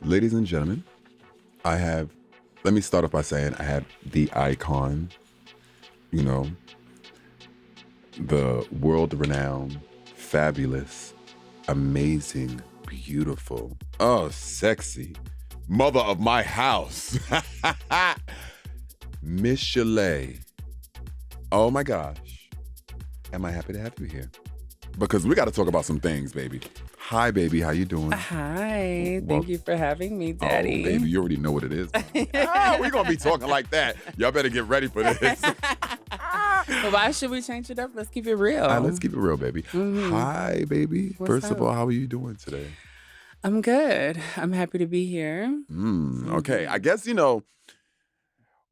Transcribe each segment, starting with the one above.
Ladies and gentlemen, let me start off by saying I have the icon, the world-renowned, fabulous, amazing, beautiful, sexy, mother of my house, Miss Shalae. Oh my gosh. Am I happy to have you here? Because we got to talk about some things, baby. Hi, baby. How you doing? Hi. Thank you for having me, Daddy. Oh, baby, you already know what it is. We're going to be talking like that. Y'all better get ready for this. Well, why should we change it up? Let's keep it real. Let's keep it real, baby. Mm-hmm. Hi, baby. First of all, how are you doing today? I'm good. I'm happy to be here. Okay. I guess,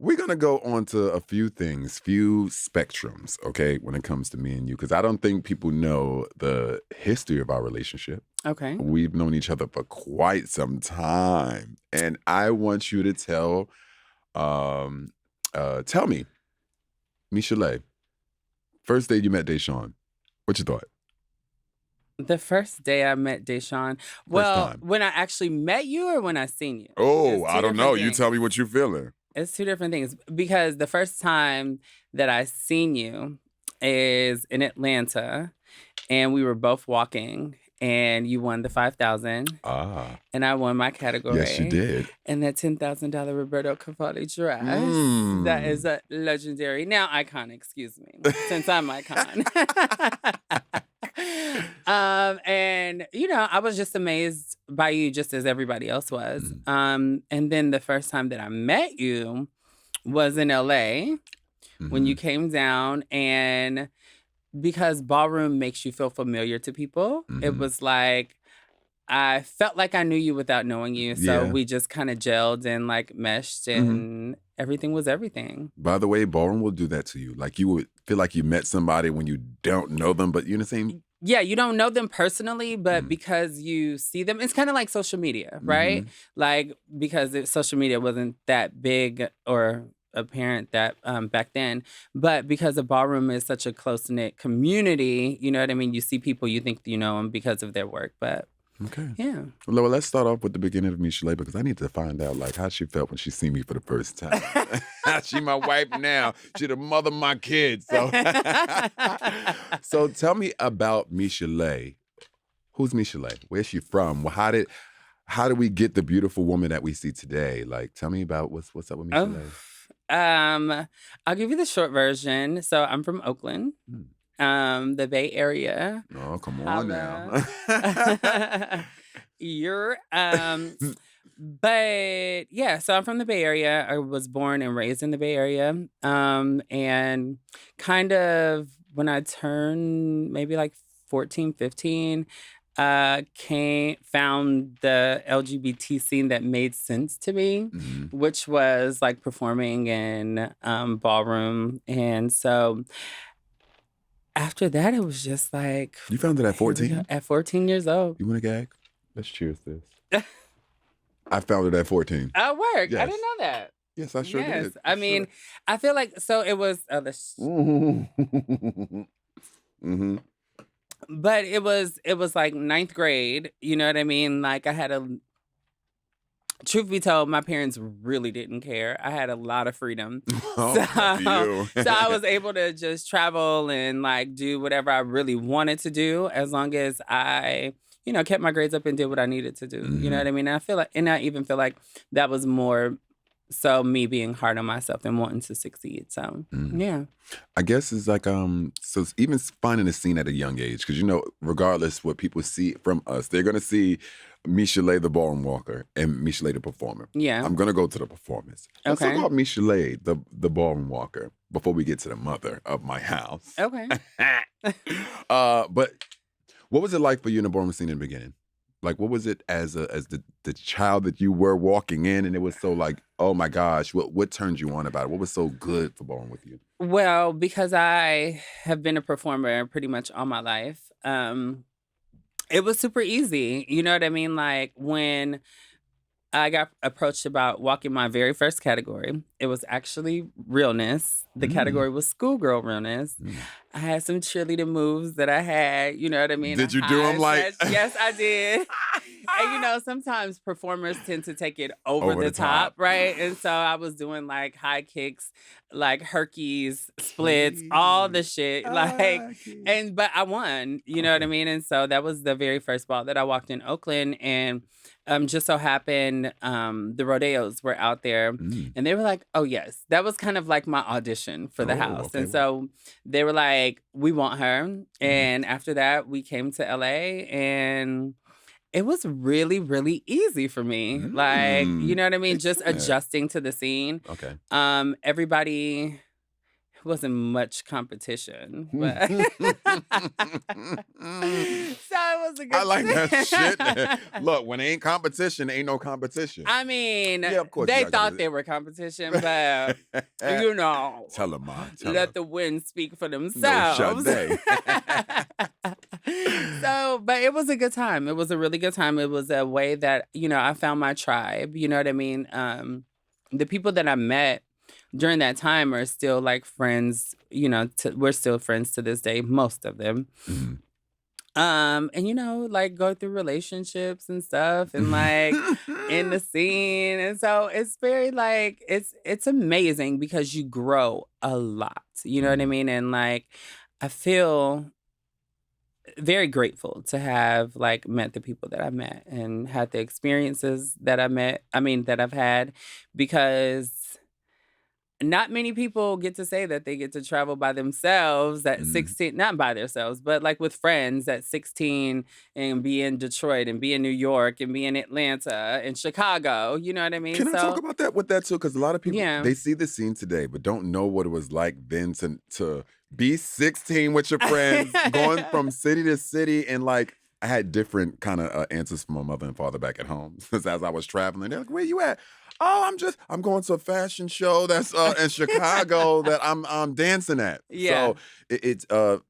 we're going to go on to a few things, few spectrums, okay, when it comes to me and you, because I don't think people know the history of our relationship. Okay. We've known each other for quite some time. And I want you to tell me, Miss Shalae, first day you met Dashaun, what you thought? The first day I met Dashaun, when I actually met you or when I seen you? Oh, I don't know. Things. You tell me what you're feeling. It's two different things because the first time that I seen you is in Atlanta and we were both walking and you won the 5,000. And I won my category. Yes, you did. And that $10,000 Roberto Cavalli dress. That is a legendary, now icon, excuse me, since I'm icon. And I was just amazed by you just as everybody else was. And then the first time that I met you was in LA when you came down, and because Ballroom makes you feel familiar to people, it was like I felt like I knew you without knowing you. So we just kind of gelled and like meshed and everything was everything. By the way, Ballroom will do that to you. Like you would feel like you met somebody when you don't know them, but you're the same. Yeah, you don't know them personally, but because you see them, it's kind of like social media, right? Like because social media wasn't that big or apparent that back then, but because the Ballroom is such a close-knit community, you know what I mean? You see people, you think you know them because of their work, but okay. Yeah. Well, let's start off with the beginning of Miss Shalae because I need to find out like how she felt when she seen me for the first time. She my wife now. She the mother of my kids. So, so tell me about Miss Shalae. Who's Miss Shalae? Where's she from? How did we get the beautiful woman that we see today? Like, tell me about what's up with Miss Shalae. I'll give you the short version. So I'm from Oakland. The Bay Area. Oh, come on now. But yeah, so I'm from the Bay Area. I was born and raised in the Bay Area. And kind of when I turned maybe like 14, 15, found the LGBT scene that made sense to me, which was like performing in Ballroom. And so after that, it was just like... You found it at 14? At 14 years old. You want a gag? Let's cheers this. I found it at 14. Oh, work. Yes. I didn't know that. Yes, I sure did. I mean, I feel like... So it was... But it was like ninth grade. You know what I mean? Like I had truth be told, my parents really didn't care. I had a lot of freedom. So I was able to just travel and like do whatever I really wanted to do as long as I, kept my grades up and did what I needed to do. You know what I mean? And I even feel like that was more so me being hard on myself and wanting to succeed. So, yeah. I guess it's like, so it's even finding a scene at a young age, because, regardless what people see from us, they're going to see Miss Shalae, the ballroom walker, and Miss Shalae, the performer. Yeah. I'm going to go to the performance. Let's talk about Miss Shalae, the ballroom walker, before we get to the mother of my house. Okay. But what was it like for you in the ballroom scene in the beginning? Like, what was it as the child that you were walking in, and it was so like, oh my gosh, what turned you on about it? What was so good for ballroom with you? Well, because I have been a performer pretty much all my life, it was super easy. You know what I mean? Like when I got approached about walking my very first category, it was actually realness. The category was schoolgirl realness. I had some cheerleader moves that I had, you know what I mean? Did you do them like? Yes, I did. And sometimes performers tend to take it over the top, right? And so I was doing like high kicks, like Herkies, splits, all the shit. But I won, you know what I mean? And so that was the very first ball that I walked in Oakland. And just so happened the rodeos were out there. And they were like, oh, yes. That was kind of like my audition for the house. Okay. And so they were like, we want her. And after that, we came to LA and it was really, really easy for me. Like, you know what I mean? Just adjusting to the scene. Okay. Everybody... wasn't much competition, but so it was a good. I like that shit. Look, when ain't competition, ain't no competition. I mean, yeah, of course they thought they were competition, but tell them, Ma. Let the wind speak for themselves. No, but it was a good time. It was a really good time. It was a way that I found my tribe. You know what I mean? The people that I met during that time are still like friends, we're still friends to this day, most of them. And like go through relationships and stuff and like in the scene. And so it's very like, it's amazing because you grow a lot, you know what I mean? And like, I feel very grateful to have like met the people that I met and had the experiences that I've had, because not many people get to say that they get to travel by themselves at 16, not by themselves, but like with friends at 16 and be in Detroit and be in New York and be in Atlanta and Chicago. You know what I mean? Can I talk about that with that too? Because a lot of people, they see the scene today, but don't know what it was like then to be 16 with your friends, going from city to city. And like, I had different kind of answers from my mother and father back at home. As I was traveling, they're like, where you at? Oh, I'm going to a fashion show that's in Chicago that I'm dancing at. Yeah. So it's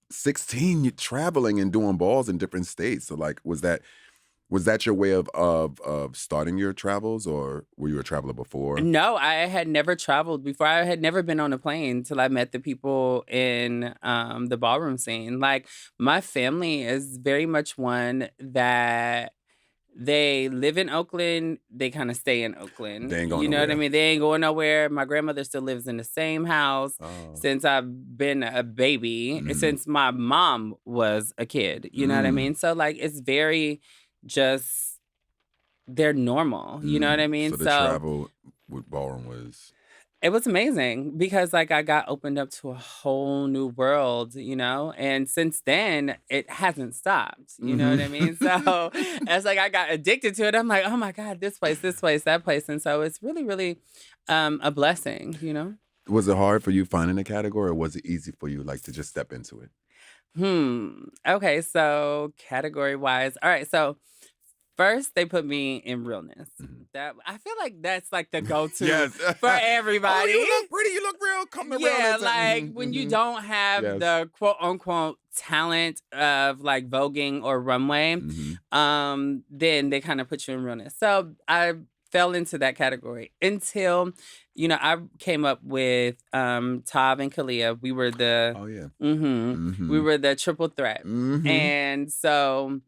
16, you're traveling and doing balls in different states. So like, was that your way of starting your travels, or were you a traveler before? No, I had never traveled before. I had never been on a plane till I met the people in the ballroom scene. Like, my family is very much one that they live in Oakland. They kind of stay in Oakland. They ain't going You know nowhere. what I mean? They ain't going nowhere. My grandmother still lives in the same house since I've been a baby, since my mom was a kid. You know what I mean? So like, it's very just, they're normal. You know what I mean? So the travel with ballroom was... It was amazing because like I got opened up to a whole new world, and since then it hasn't stopped. You know what I mean? So it's like I got addicted to it. I'm like, oh my God, this place, that place. And so it's really, really a blessing, Was it hard for you finding a category, or was it easy for you like to just step into it? Okay, so category wise. All right, so first, they put me in realness. That I feel like that's like the go-to for everybody. Oh, you look pretty. You look real. Come to realness. Yeah, like when you don't have the quote-unquote talent of like voguing or runway, then they kind of put you in realness. So I fell into that category until, I came up with Tav and Kalia. We were the we were the triple threat, and so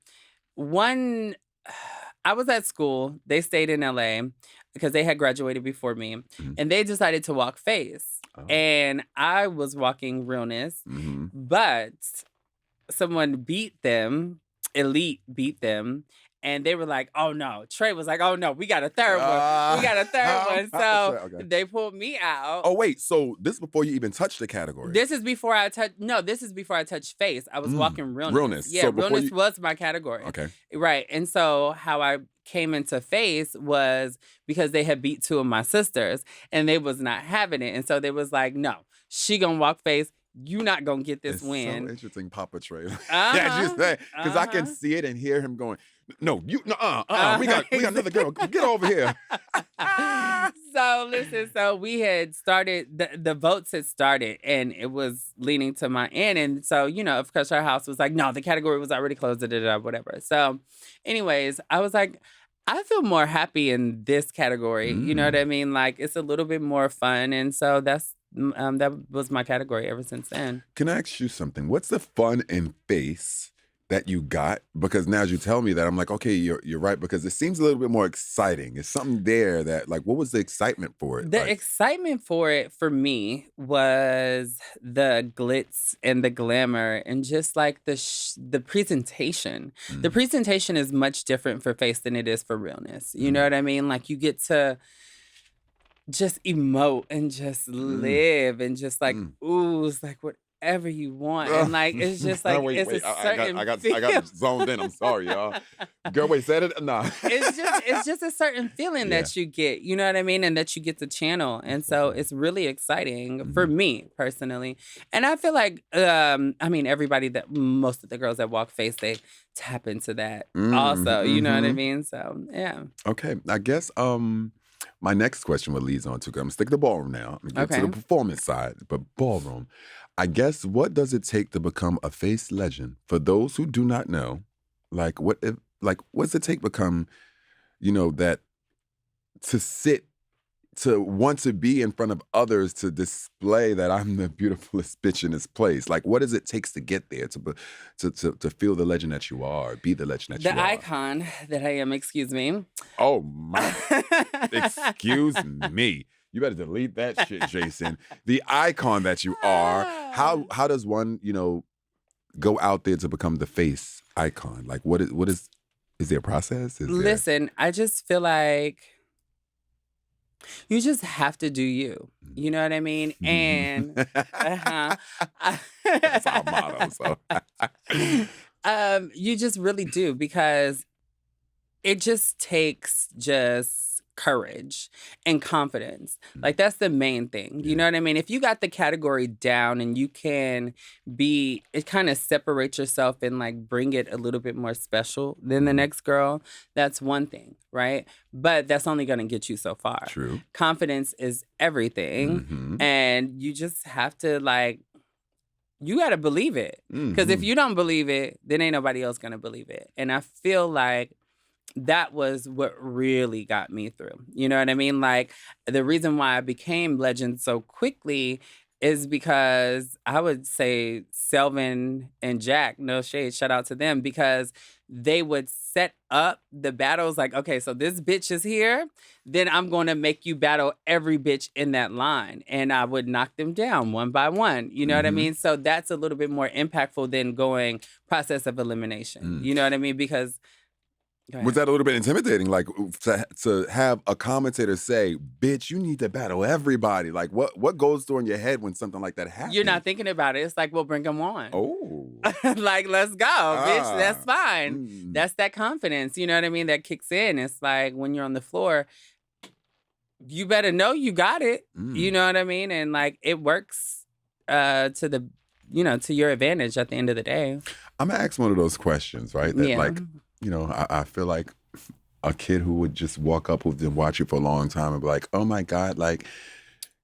I was at school. They stayed in LA because they had graduated before me, and they decided to walk face. And I was walking realness, but someone beat them. Elite beat them. And they were like, oh no. Trey was like, oh no, we got a third one. We got a third one. So they pulled me out. Oh wait, so this is before you even touched the category? This is before I touched face. I was walking realness. Realness. Yeah, so realness was my category. Okay. Right. And so how I came into face was because they had beat two of my sisters and they was not having it. And so they was like, no, she gonna walk face. You not gonna get this win. So interesting, Papa Trey. Yeah, just that, because I can see it and hear him going, no, we got another girl. Get over here. So listen, so we had started, the votes had started and it was leaning to my end. And so, of course our house was like, no, the category was already closed, whatever. So anyways, I was like, I feel more happy in this category. You know what I mean? Like, it's a little bit more fun. And so that was my category ever since then. Can I ask you something? What's the fun in face that you got? Because now as you tell me that, I'm like, okay, you're right, because it seems a little bit more exciting. It's something there that, like, what was the excitement for it? The Like, excitement for it for me was the glitz and the glamour and just like the presentation. The mm, presentation is much different for face than it is for realness. You know mm, what I mean? Like you get to just emote and just mm, live and just like mm. ooze like whatever you want. Uh, And like it's just oh, like wait, it's a wait. certain I feel. got zoned in. I'm sorry, y'all. Girl, wait, said it? Nah. It's just a certain feeling Yeah. that you get, you know what I mean? And that you get to channel. And so it's really exciting for Mhm. me personally. And I feel like I mean everybody that most of the girls that walk face, they tap into that also, you know what I Mhm. mean? So yeah. Okay, I guess my next question would lead on to, 'cause I'm gonna stick to ballroom now. I'm gonna get to the Okay. performance side, but ballroom. I guess, what does it take to become a face legend? For those who do not know, what does it take to become, that to sit, to want to be in front of others, to display that I'm the beautifulest bitch in this place? Like, what does it takes to get there, to feel the legend that you are, be the legend that The you are? icon that I am, excuse me. Oh my, excuse me. You better delete that shit, Jason. The icon that you are. How does one, go out there to become the face icon? Like, is there a process? Is there Listen, I just feel like you just have to do you. You know what I mean? And uh-huh. That's our motto. So You just really do because it just takes just courage and confidence. Like that's the main thing. You yeah. know what I mean? If you got the category down and you can it kind of separate yourself and like bring it a little bit more special than the Mhm. next girl, that's one thing, right? But that's only going to get you so far. True. Confidence is everything. Hmm. And you just have to like, you got to believe it. Because if Hmm. you don't believe it, then ain't nobody else going to believe it. And I feel like that was what really got me through. You know what I mean? Like the reason why I became legend so quickly is because I would say Selvin and Jack, no shade, shout out to them, because they would set up the battles like, okay, so this bitch is here, then I'm going to make you battle every bitch in that line. And I would knock them down one by one. You know what I Hmm. mean? So that's a little bit more impactful than going process of elimination. You know what I mean? Because go Was ahead. that a little bit intimidating? Like, to have a commentator say, "Bitch, you need to battle everybody." Like, what goes through in your head when something like that happens? You're not thinking about it. It's like, well, bring them on. Oh. Like, let's go, bitch. That's Ah. fine. Mm. That's that confidence. You know what I mean? That kicks in. It's like when you're on the floor, you better know you got it. You Mm. know what I mean? And like it works to your advantage at the end of the day. I'm gonna ask one of those questions, right? That, Yeah. like, I feel like a kid who would just walk up, who've been watching for a long time, and be like, "Oh my God, like,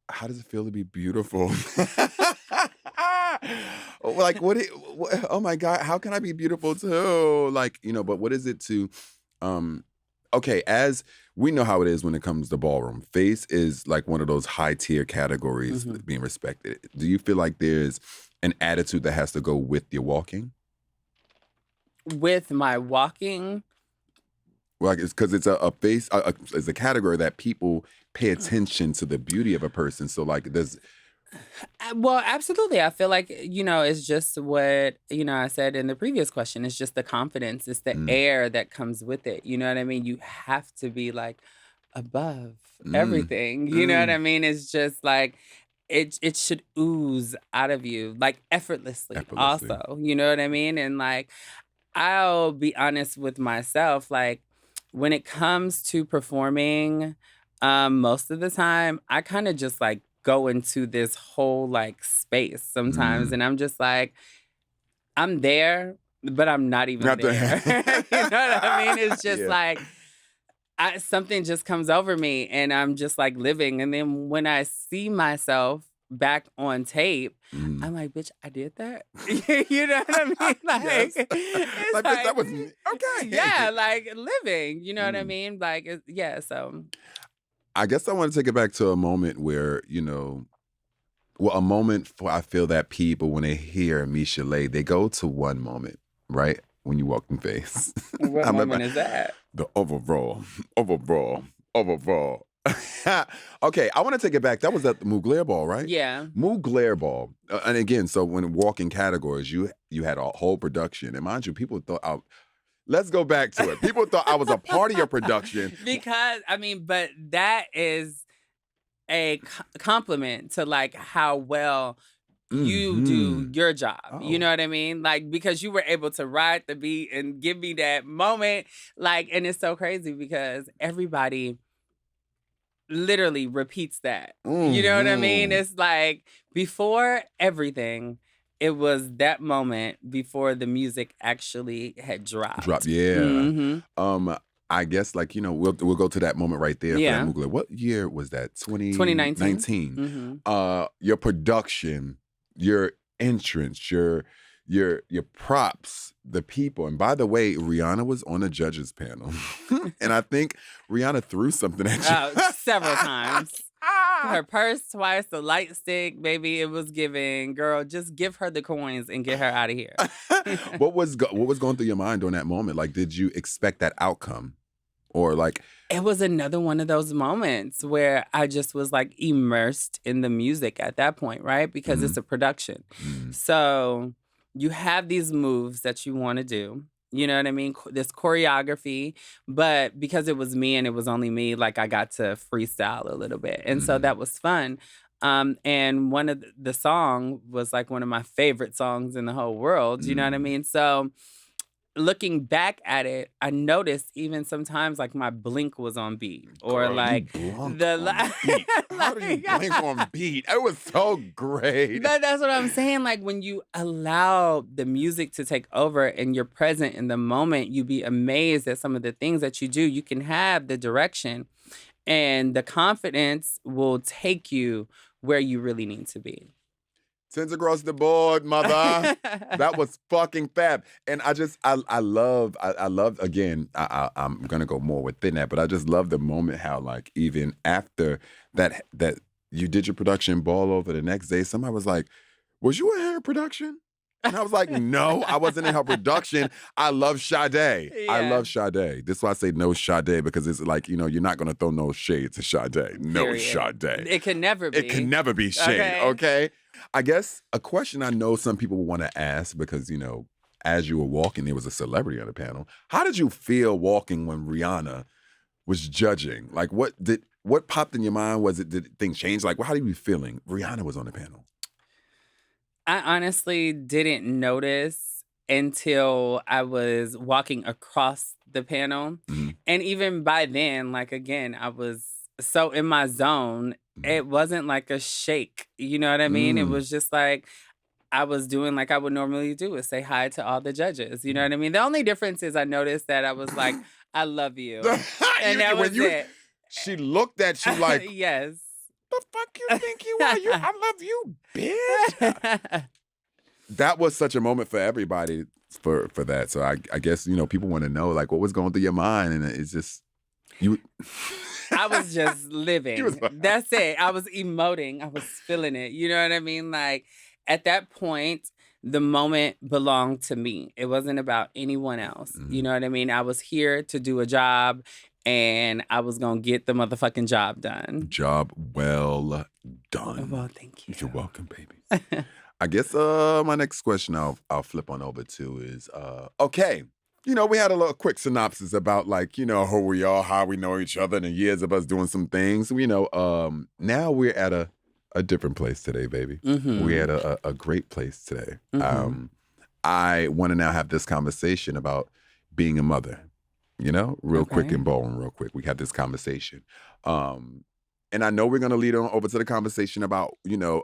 how does it feel to be beautiful?" Like, oh my God, how can I be beautiful too? Like, but what is it to, okay, as we know how it is when it comes to ballroom, face is like one of those high tier categories Mhm. being respected. Do you feel like there's an attitude that has to go with your walking? With my walking, Like, it's because it's a face, it's a category that people pay attention to the beauty of a person. So, like, well, absolutely. I feel like, it's just what, I said in the previous question. It's just the confidence. It's the mm, air that comes with it. You know what I mean? You have to be like above mm, everything. You know what I mm, mean? It's just like it should ooze out of you like effortlessly effortlessly. also. You know what I mean? And like I'll be honest with myself, like when it comes to performing, most of the time I kind of just like go into this whole like space sometimes Mm. and I'm just like, I'm there, but I'm not even Not the there. You know what I mean? It's just yeah. like something just comes over me and I'm just like living. And then when I see myself back on tape, Mm. I'm like, bitch, I did that. You know what I mean? Yes. Like, it's Like, bitch, that like, was me. Okay. yeah, like living. You know what I Mm. mean? Like, yeah. So, I guess I want to take it back to a moment where, well, a moment for, I feel that people, when they hear me, Shalae, they go to one moment, right? when you walked in face? What I moment remember is that? the overall. Okay, I want to take it back. That was at the Mugler Ball, right? Yeah. Mugler Ball. And again, so when walking categories, you had a whole production. And mind you, people thought let's go back to it. People thought I was a part of your production. Because, I mean, but that is a compliment to like how well you do your job. You know what I mean? Like, because you were able to ride the beat and give me that moment. Like, and it's so crazy because everybody literally repeats that. You know what I mean? It's like before everything, it was that moment before the music actually had dropped. Yeah. I guess like, we'll go to that moment right there for that Mugler. What year was that? 2019. Your production, your entrance, your props, the people. And by the way, Rihanna was on the judges panel. And I think Rihanna threw something at you. Several times. Her purse twice, the light stick, baby, it was giving, girl, just give her the coins and get her out of here. What was going through your mind during that moment? Like, did you expect that outcome? Or like... It was another one of those moments where I just was like immersed in the music at that point, right? Because it's a production. So you have these moves that you want to do. You know what I mean? This choreography. But because it was me and it was only me, like I got to freestyle a little bit. And so that was fun. And one of the song was like one of my favorite songs in the whole world. You know what I mean? So looking back at it, I noticed even sometimes like my blink was on beat, or Girl, like the beat. How do you blink on beat? It was so great. But that's what I'm saying. Like when you allow the music to take over and you're present in the moment, you be amazed at some of the things that you do. You can have the direction, and the confidence will take you where you really need to be. Tens across the board, mother. That was fucking fab. And I love, again, I'm going to go more within that, but I just love the moment how, like, even after that you did your production Ball Over, the next day, somebody was like, was you in her production? And I was like, no, I wasn't in her production. I love Sadè. Yeah. I love Sadè. This is why I say no Sadè, because it's like, you're not going to throw no shade to Sadè. No Sadè. It can never be. It can never be shade, okay? I guess a question I know some people want to ask, because, as you were walking, there was a celebrity on the panel. How did you feel walking when Rihanna was judging? Like, what popped in your mind? Did things change? Like, how are you feeling? Rihanna was on the panel. I honestly didn't notice until I was walking across the panel. And even by then, like, again, I was so in my zone. It wasn't like a shake. You know what I mean? It was just like I was doing like I would normally do, is say hi to all the judges. You know what I mean? The only difference is I noticed that I was like, I love you. And that was it. She looked at you like, yes. The fuck you think you are? I love you, bitch. That was such a moment for everybody for that. So I guess, people want to know, like, what was going through your mind. And it's just, you... I was just living. That's it. I was emoting. I was feeling it. You know what I mean? Like, at that point, the moment belonged to me. It wasn't about anyone else. You know what I mean? I was here to do a job, and I was going to get the motherfucking job done. Job well done. Well, thank you. You're welcome, baby. I guess my next question I'll flip on over to is, okay. We had a little quick synopsis about, like, who we are, how we know each other, and the years of us doing some things. Now we're at a different place today, baby. We're at a great place today. I want to now have this conversation about being a mother, real quick in Ballroom, real quick. We have this conversation. And I know we're going to lead on over to the conversation about,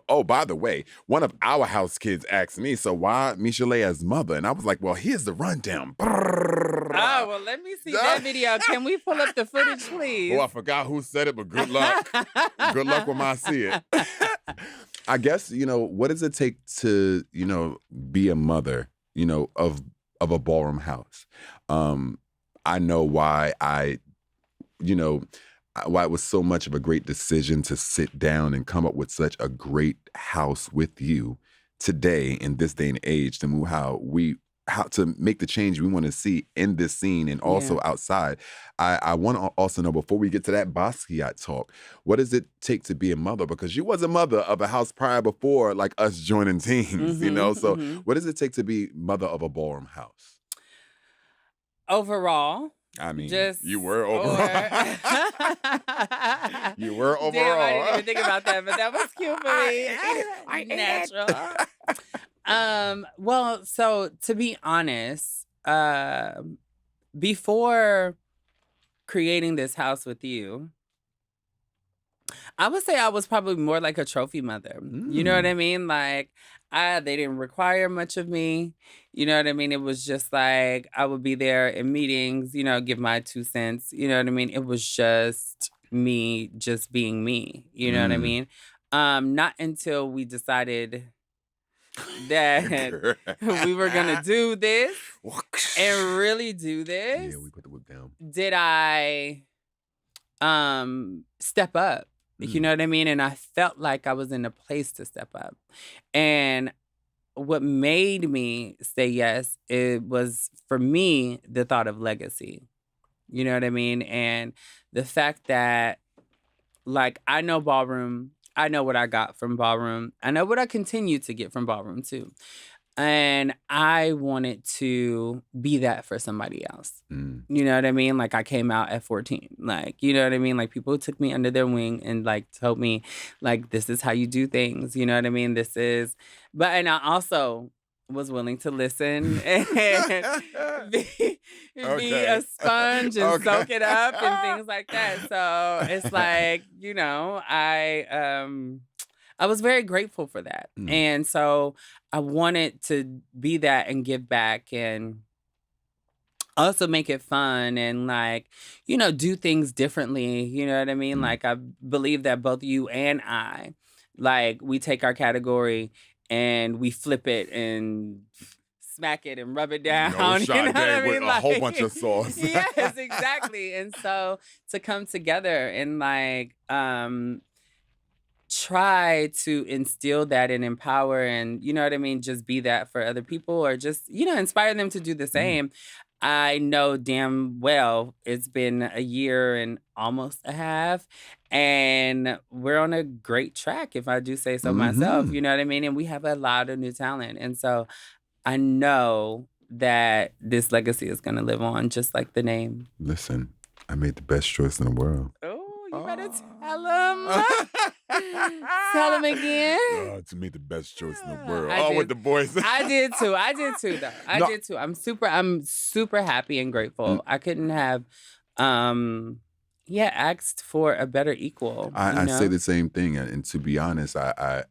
oh, by the way, one of our house kids asked me, so why Shalae as mother? And I was like, well, here's the rundown. Oh, well, let me see that video. Can we pull up the footage, please? Oh, I forgot who said it, but good luck. Good luck when I see it. I guess, what does it take to, be a mother, of a ballroom house? I know why why it was so much of a great decision to sit down and come up with such a great house with you today in this day and age, to move how we how to make the change we want to see in this scene and also outside. I want to also know, before we get to that Basquiat talk, what does it take to be a mother? Because you was a mother of a house prior before, like us joining teams, you know? So what does it take to be mother of a ballroom house? Overall. I mean, just you were overall. You were overall. Damn, I didn't even think about that, but that was cute for me. I Natural. Well, so to be honest, before creating this house with you, I would say I was probably more like a trophy mother. You know what I mean? Like, they didn't require much of me. You know what I mean? It was just like, I would be there in meetings, you know, give my 2 cents. You know what I mean? It was just me just being me. You know what I mean? Not until we decided that we were going to do this and really do this. Yeah, we put the whip down. Did I step up? You know what I mean? And I felt like I was in a place to step up. And what made me say yes, it was, for me, the thought of legacy. You know what I mean? And the fact that, like, I know Ballroom. I know what I got from Ballroom. I know what I continue to get from Ballroom, too. And I wanted to be that for somebody else. You know what I mean? Like, I came out at 14. Like, you know what I mean? Like, people took me under their wing and, like, told me, like, this is how you do things. You know what I mean? And I also was willing to listen and be a sponge and soak it up and things like that. So it's like, you know, I was very grateful for that. And so I wanted to be that and give back and also make it fun and, like, you know, do things differently. You know what I mean? Like, I believe that both you and I, like, we take our category and we flip it and smack it and rub it down. No, you know what I mean? With a whole bunch of sauce. Yes, exactly. And so to come together and, like, try to instill that and empower and, you know what I mean, just be that for other people or just, you know, inspire them to do the same. I know damn well it's been a year and almost a half, and we're on a great track, if I do say so myself, you know what I mean? And we have a lot of new talent. And so I know that this legacy is going to live on, just like the name. Listen, I made the best choice in the world. Oh, you better tell him. Tell him again. To make the best choice in the world. With the boys. I did too, though. I did too. I'm super happy and grateful. I couldn't have, asked for a better equal. I say the same thing. And to be honest, I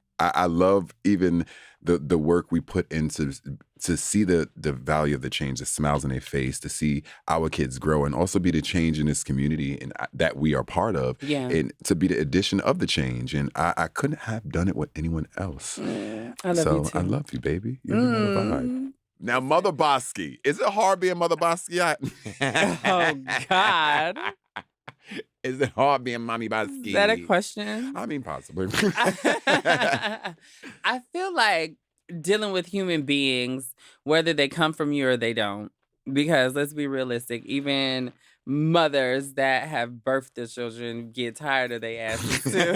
love even the work we put into to see the value of the change, the smiles on their face, to see our kids grow and also be the change in this community and that we are part of. Yeah. And to be the addition of the change. And I couldn't have done it with anyone else. I love you too. I love you, baby. You're another vibe. Now, Mother Basquiat. Is it hard being Mother Basquiat? Oh, God. Is it hard being Mommy Basquiat? Is that a question? I mean, possibly. I feel like dealing with human beings, whether they come from you or they don't, because let's be realistic, even mothers that have birthed their children get tired of their asses too.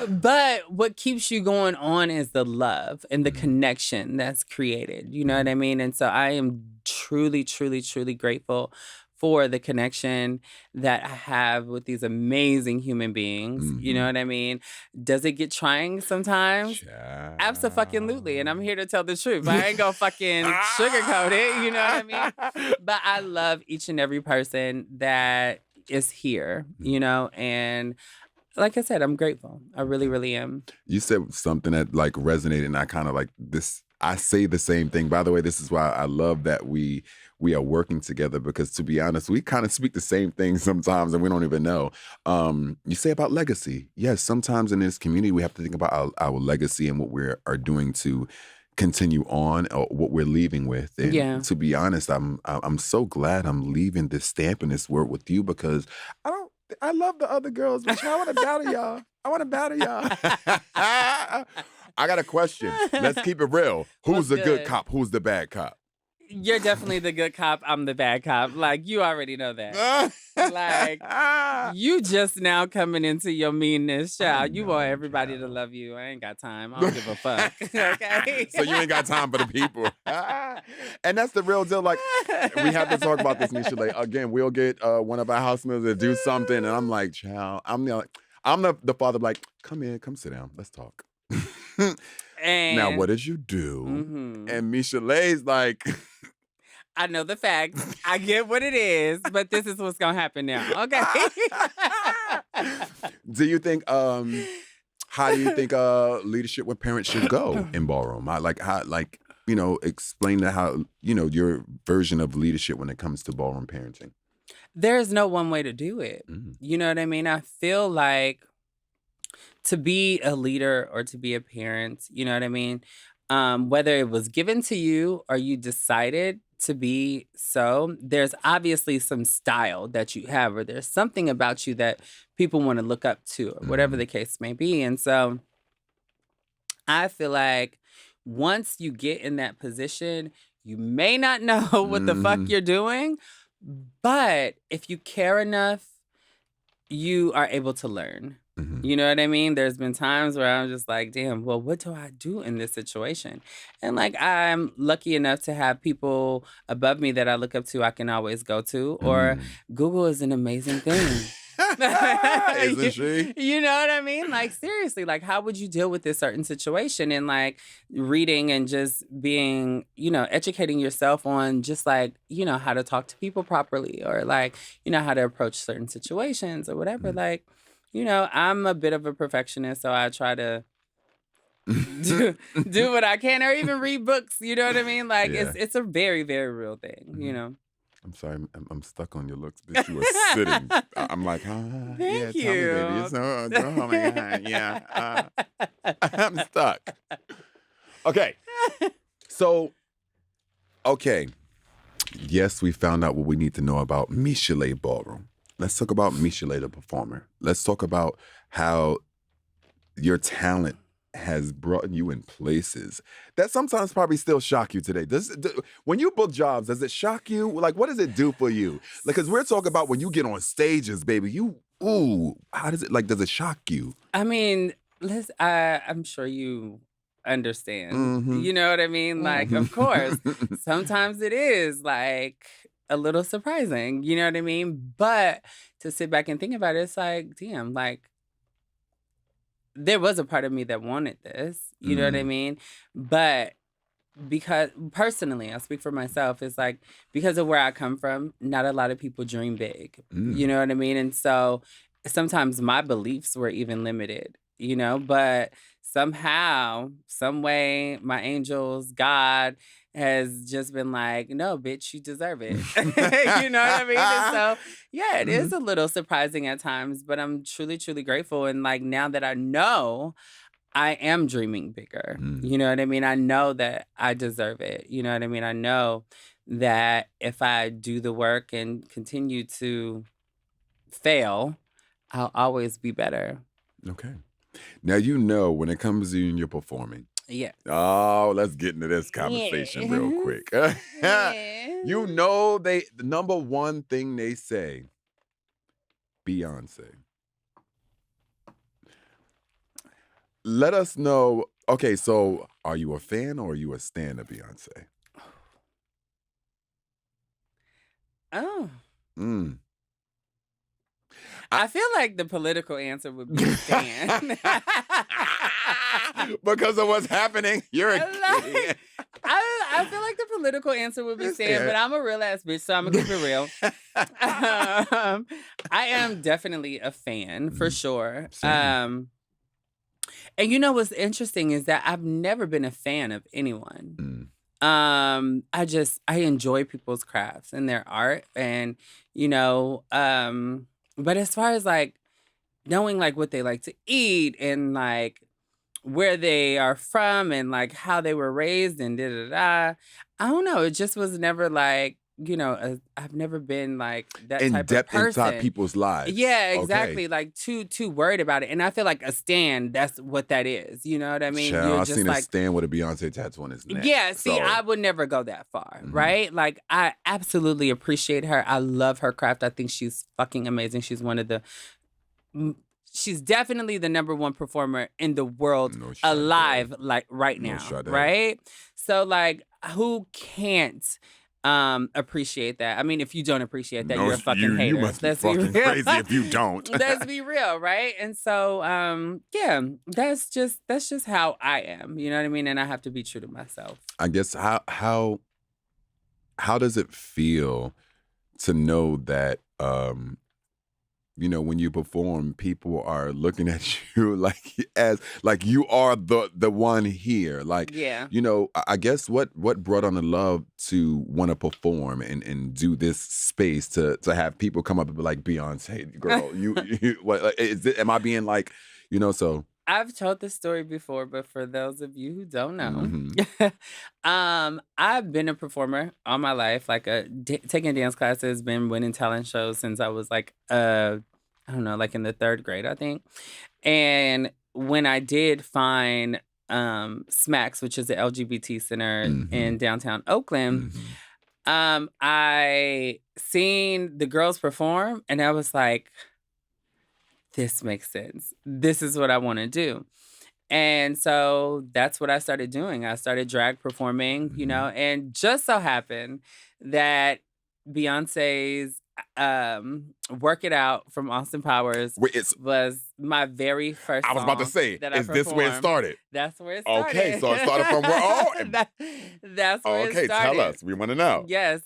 But what keeps you going on is the love and the connection that's created. You know what I mean? And so I am truly, truly, truly grateful for the connection that I have with these amazing human beings. You know what I mean? Does it get trying sometimes? Abso-fucking-lutely. And I'm here to tell the truth. I ain't gonna fucking sugarcoat it. You know what I mean? But I love each and every person that is here, you know? And like I said, I'm grateful. I really, really am. You said something that, like, resonated, and I kind of like this. I say the same thing. By the way, this is why I love that we are working together, because, to be honest, we kind of speak the same thing sometimes and we don't even know. You say about legacy. Yes, sometimes in this community we have to think about our legacy and what we are doing to continue on, or what we're leaving with. And to be honest, I'm so glad I'm leaving this stamp and this word with you, because I love the other girls, but I want to battle y'all. I got a question. Let's keep it real. Who's What's the good good? cop? Who's the bad cop? You're definitely the good cop. I'm the bad cop. Like, you already know that. Like, you just now coming into your meanness, child. You want everybody to love you. I ain't got time. I don't give a fuck. Okay? So you ain't got time for the people. And that's the real deal. Like, we have to talk about this, Shalae. Again, we'll get one of our housemates to do something, and I'm like, child, I'm the father, like, come in, come sit down. Let's talk. Now, what did you do? Mm-hmm. And Shalae's like... I know the facts. I get what it is, but this is what's gonna happen now. Okay. Do you think? How do you think leadership with parents should go in ballroom? Explain how your version of leadership when it comes to ballroom parenting. There's no one way to do it. You know what I mean? I feel like to be a leader or to be a parent, you know what I mean? Whether it was given to you or you decided to be so, there's obviously some style that you have, or there's something about you that people want to look up to, or whatever the case may be. And so I feel like once you get in that position, you may not know what the fuck you're doing, but if you care enough, you are able to learn. You know what I mean? There's been times where I'm just like, damn, well, what do I do in this situation? And like, I'm lucky enough to have people above me that I look up to, I can always go to. Or Google is an amazing thing. Isn't she? You know what I mean? Like, seriously, like, how would you deal with this certain situation? And like reading and just being, educating yourself on just like, how to talk to people properly, or like, how to approach certain situations or whatever. Like, I'm a bit of a perfectionist, so I try to do what I can, or even read books. You know what I mean? Like, it's a very, very real thing, I'm sorry, I'm stuck on your looks, bitch. You were sitting. I'm like, Thank you. Tell me, baby. It's oh my God, yeah. I'm stuck. Okay. So, yes, we found out what we need to know about Shalae Ballroom. Let's talk about Shalae the performer. Let's talk about how your talent has brought you in places that sometimes probably still shock you today. When you book jobs, does it shock you? Like, what does it do for you? Like, because we're talking about when you get on stages, baby, how does it shock you? I mean, I'm sure you understand. You know what I mean? Like, of course, sometimes it is like a little surprising, you know what I mean? But to sit back and think about it, it's like, damn, like, there was a part of me that wanted this, you know what I mean? But because, personally, I'll speak for myself, it's like, because of where I come from, not a lot of people dream big, you know what I mean? And so sometimes my beliefs were even limited, but somehow, some way, my angels, God has just been like, no, bitch, you deserve it. You know what I mean? And so, yeah, it is a little surprising at times, but I'm truly, truly grateful. And like, now that I know, I am dreaming bigger. You know what I mean? I know that I deserve it. You know what I mean? I know that if I do the work and continue to fail, I'll always be better. Okay. Now, when it comes to you and you're performing. Yeah. Oh, let's get into this conversation real quick. The number one thing they say, Beyoncé. Let us know. Okay, so are you a fan or are you a stan of Beyoncé? Oh. I feel like the political answer would be stan. Because of what's happening, you're a kid. I feel like the political answer would be stan, but I'm a real ass bitch, so I'm gonna keep it real. I am definitely a fan for sure. And what's interesting is that I've never been a fan of anyone. I enjoy people's crafts and their art, and but as far as like knowing like what they like to eat and like where they are from and like how they were raised and I don't know. It just was never like I've never been like that In type of depth person. inside people's lives. Yeah, Okay. exactly. Like too worried about it. And I feel like a stan, that's what that is. You know what I mean? Child, You're I just seen a like, stand with a Beyonce tattoo on his neck. yeah, see, So, I would never go that far, Mhm. right? Like, I absolutely appreciate her. I love her craft. I think she's fucking amazing. She's one of the, she's definitely the number one performer in the world no Sadè. alive, like right No now, Sadè. right? So, like, who can't appreciate that? I mean, if you don't appreciate that, No, you're a fucking hater. You must be Let's be fucking real. crazy if you don't. Let's be real, right? And so, yeah, that's just how I am. You know what I mean? And I have to be true to myself. I guess how does it feel to know that when you perform, people are looking at you like you are the one here. Like, Yeah. I guess what brought on the love to want to perform and do this space to have people come up and be like, Beyonce, girl, you what am I being like, so I've told this story before, but for those of you who don't know, Mhm. I've been a performer all my life, like taking dance classes, been winning talent shows since I was like, I don't know, like in the 3rd grade, I think. And when I did find SMACS, which is the LGBT center in Mhm. downtown Oakland, Mhm. I seen the girls perform, and I was like, this makes sense. This is what I want to do. And so that's what I started doing. I started drag performing, Mhm. and just so happened that Beyonce's Work It Out from Austin Powers Wait, was my very first I was about to song say, that I is this where it performed. started? That's where it started. Okay, so it started from where? That's where it Okay, started. tell us. We want to know. Yes.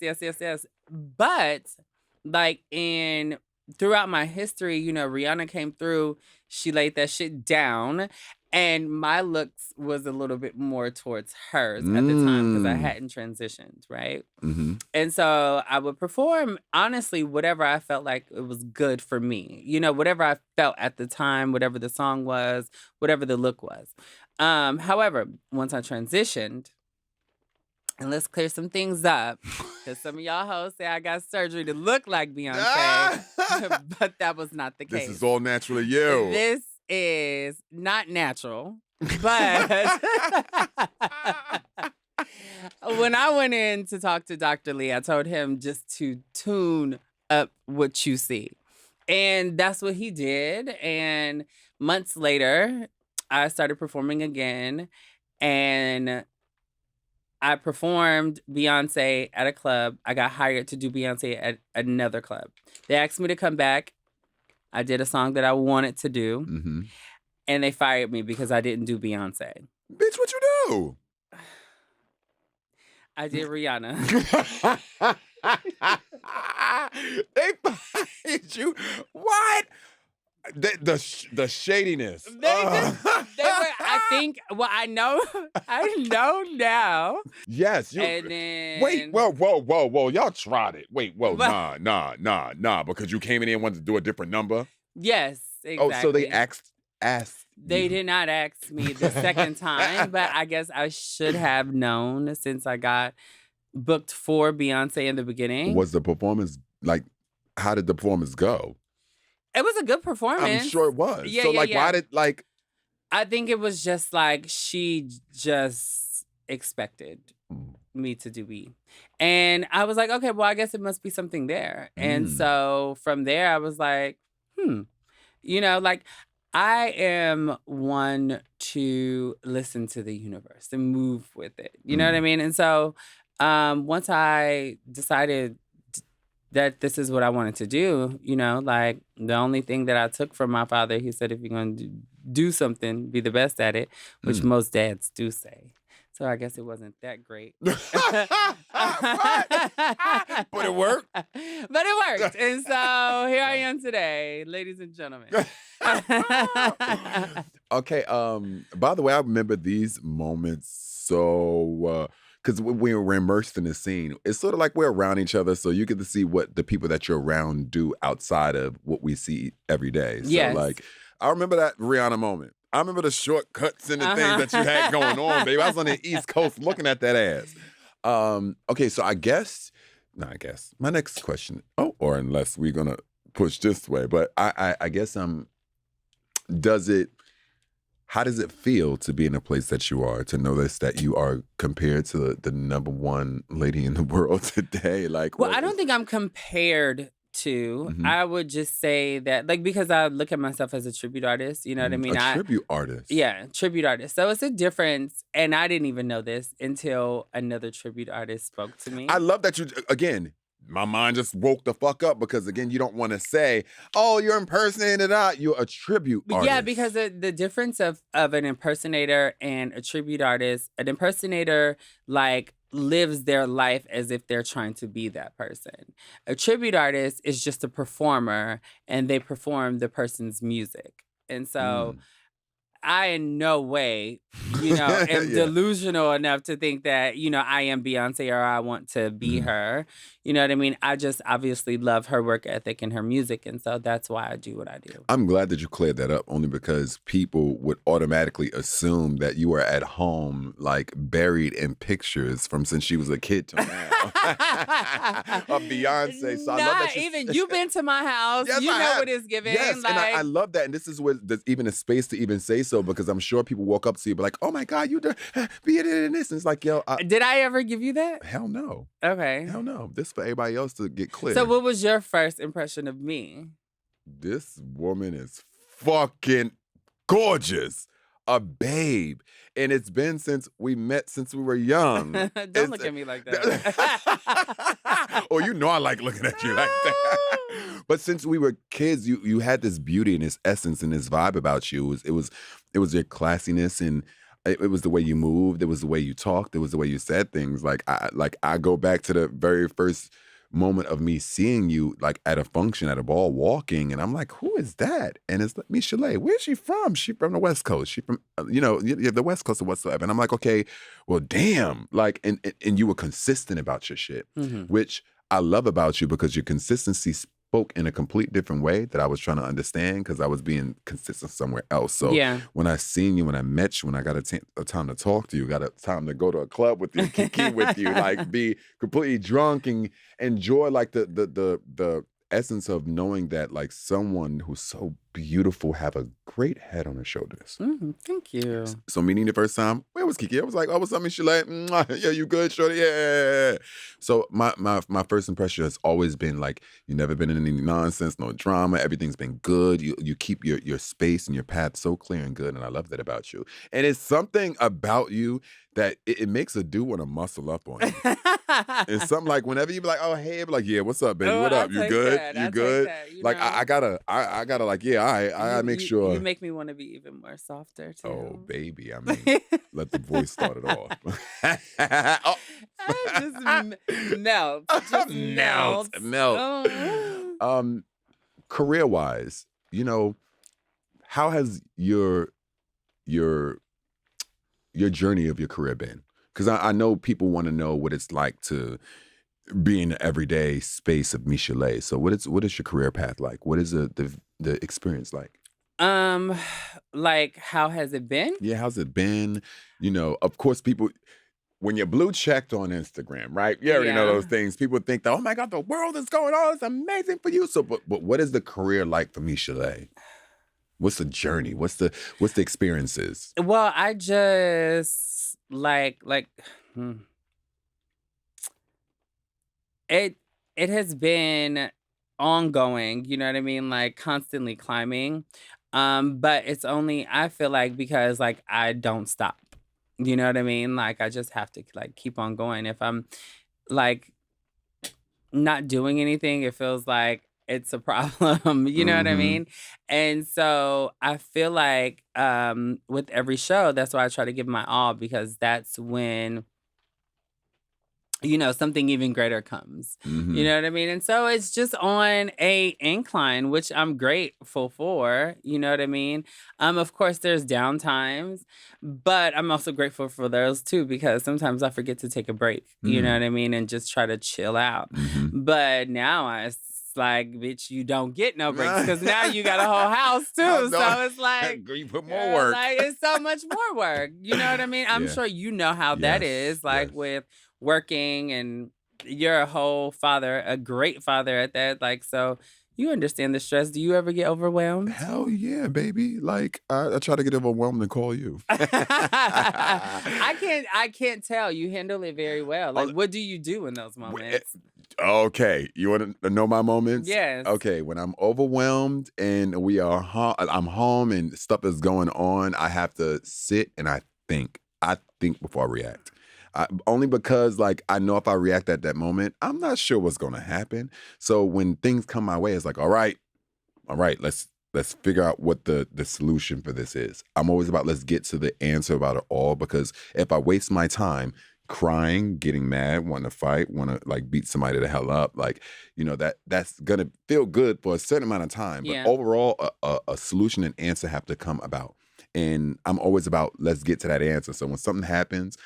But like throughout my history, Rihanna came through, she laid that shit down. And my looks was a little bit more towards hers at the time because I hadn't transitioned, right? Mm-hmm. And so I would perform, honestly, whatever I felt like it was good for me. Whatever I felt at the time, whatever the song was, whatever the look was. However, once I transitioned, and let's clear some things up, because some of y'all hoes say I got surgery to look like Beyonce, but that was not the case. This is all naturally you. This is not natural, but when I went in to talk to Dr. Lee, I told him just to tune up what you see. And that's what he did. And months later, I started performing again. And I performed Beyonce at a club. I got hired to do Beyonce at another club. They asked me to come back. I did a song that I wanted to do. Mm-hmm. And they fired me because I didn't do Beyonce. Bitch, what you do? I did Rihanna. They fired you. What? The shadiness. They were, I think, well, I know now. Yes. And then... Wait, whoa. Y'all tried it. Wait, nah, because you came in here and wanted to do a different number? Yes, exactly. Oh, so they asked They you. did not ask me the second time, but I guess I should have known since I got booked for Beyonce in the beginning. Was the performance, like, how did the performance go? It was a good performance. I'm sure it was. Yeah, so, yeah. Why did, like... I think it was just like she just expected me to do B. And I was like, okay, well, I guess it must be something there. And so from there, I was like, like, I am one to listen to the universe and move with it. You know what I mean? And so once I decided that this is what I wanted to do, like the only thing that I took from my father, he said, if you're going to do something, be the best at it, which most dads do say. So I guess it wasn't that great. But it worked. But it worked. And so here I am today, ladies and gentlemen. Okay. By the way, I remember these moments so... because when we're immersed in the scene, it's sort of like we're around each other, so you get to see what the people that you're around do outside of what we see every day. So, yes. I remember that Rihanna moment. I remember the shortcuts and the things that you had going on, baby. I was on the East Coast looking at that ass. Okay, so I guess I guess my next question. Oh, or unless we're gonna push this way, but I guess does it? How does it feel to be in a place that you are, to notice that you are compared to the number one lady in the world today? Like, well, I don't think I'm compared to. Mhm. I would just say that, like, because I look at myself as a tribute artist, you know what I mean? A tribute artist. Yeah, tribute artist. So it's a difference, and I didn't even know this until another tribute artist spoke to me. I love that you, again, my mind just woke the fuck up because, again, you don't want to say, oh, you're impersonating it. You're a tribute artist. Yeah, because the difference of an impersonator and a tribute artist, an impersonator, like, lives their life as if they're trying to be that person. A tribute artist is just a performer, and they perform the person's music. And so I in no way, am delusional enough to think that, I am Beyoncé or I want to be her. You know what I mean? I just obviously love her work ethic and her music. And so that's why I do what I do. I'm glad that you cleared that up, only because people would automatically assume that you were at home, like buried in pictures from since she was a kid to now of Beyoncé. So I love that even you've been to my house. Yes, you I know have. what it's giving. Yes, and I love that. And this is where there's even a space to even say so, because I'm sure people walk up to you and be like, oh my God, you be in this. And it's like, yo. Did I ever give you that? Hell no. Okay. Hell no. This is for everybody else to get clear. So what was your first impression of me? This woman is fucking gorgeous. A babe. And it's been since we met, since we were young. Don't look at me like that. Oh, I like looking at you like that. But since we were kids, you had this beauty and this essence and this vibe about you. It was your classiness, and it was the way you moved. It was the way you talked. It was the way you said things. I go back to the very first moment of me seeing you, like at a function, at a ball, walking, and I'm like, who is that? And it's me, Shalae. Where's she from? She from the West Coast. She from, the West Coast or whatsoever. And I'm like, okay, well, damn. Like, and you were consistent about your shit, which I love about you, because your consistency spoke in a complete different way that I was trying to understand, because I was being consistent somewhere else. So when I seen you, when I met you, when I got a time to talk to you, got a time to go to a club with you, kiki with you, like be completely drunk and enjoy like the essence of knowing that like someone who's so beautiful have a great head on her shoulders. Thank you. So meeting the first time, where was Kiki? I was like, oh, what's up, Miss Shalae? Yeah, you good, shorty? Yeah. So my first impression has always been like, you never been in any nonsense, no drama. Everything's been good. You keep your space and your path so clear and good, and I love that about you. And it's something about you that it makes a dude want to muscle up on you. It's something like whenever you be like, oh, hey, be like, yeah, what's up, baby? What up? You good? You good? Like, I gotta like, yeah, I make sure. You make me want to be even more softer, too. Oh, baby. I mean, let the voice start it off. Just melt. Melt. Oh. Career-wise, how has your journey of your career been? Because I know people want to know what it's like to be in the everyday space of Miss Shalae. So what is your career path like? What is the experience like? Like, how has it been? Yeah, how's it been? Of course, people, when you're blue checked on Instagram, right? You already know those things. People think that, oh my God, the world is going on. It's amazing for you. So, but what is the career like for Miss Shalae? What's the journey? What's the experiences? Well, I just it has been ongoing, you know what I mean? Like constantly climbing. But it's only, I feel like, because like I don't stop. You know what I mean? Like I just have to like keep on going. If I'm like not doing anything, it feels like it's a problem. You know what I mean? And so I feel like with every show, that's why I try to give my all, because that's when something even greater comes. You know what I mean? And so it's just on a incline, which I'm grateful for. You know what I mean? Of course, there's down times, but I'm also grateful for those too, because sometimes I forget to take a break. You know what I mean? And just try to chill out. But now it's like, bitch, you don't get no breaks, because now you got a whole house too. So it's like, you put more work. Like it's so much more work. You know what I mean? I'm sure you know how that is. Like with working and you're a whole father, a great father at that. Like, so you understand the stress. Do you ever get overwhelmed? Hell yeah, baby. Like, I try to get overwhelmed and call you. I can't tell. You handle it very well. Like, Oh, what do you do in those moments? Okay, you want to know my moments? Yes. Okay, when I'm overwhelmed and I'm home and stuff is going on, I have to sit and I think. I think before I react. Only because, like, I know if I react at that moment, I'm not sure what's going to happen. So when things come my way, it's like, all right, let's figure out what the solution for this is. I'm always about let's get to the answer about it all, because if I waste my time crying, getting mad, wanting to fight, want to like beat somebody the hell up, like, that's gonna feel good for a certain amount of time, but Yeah. overall a solution and answer have to come about. And I'm always about let's get to that answer. So when something happens,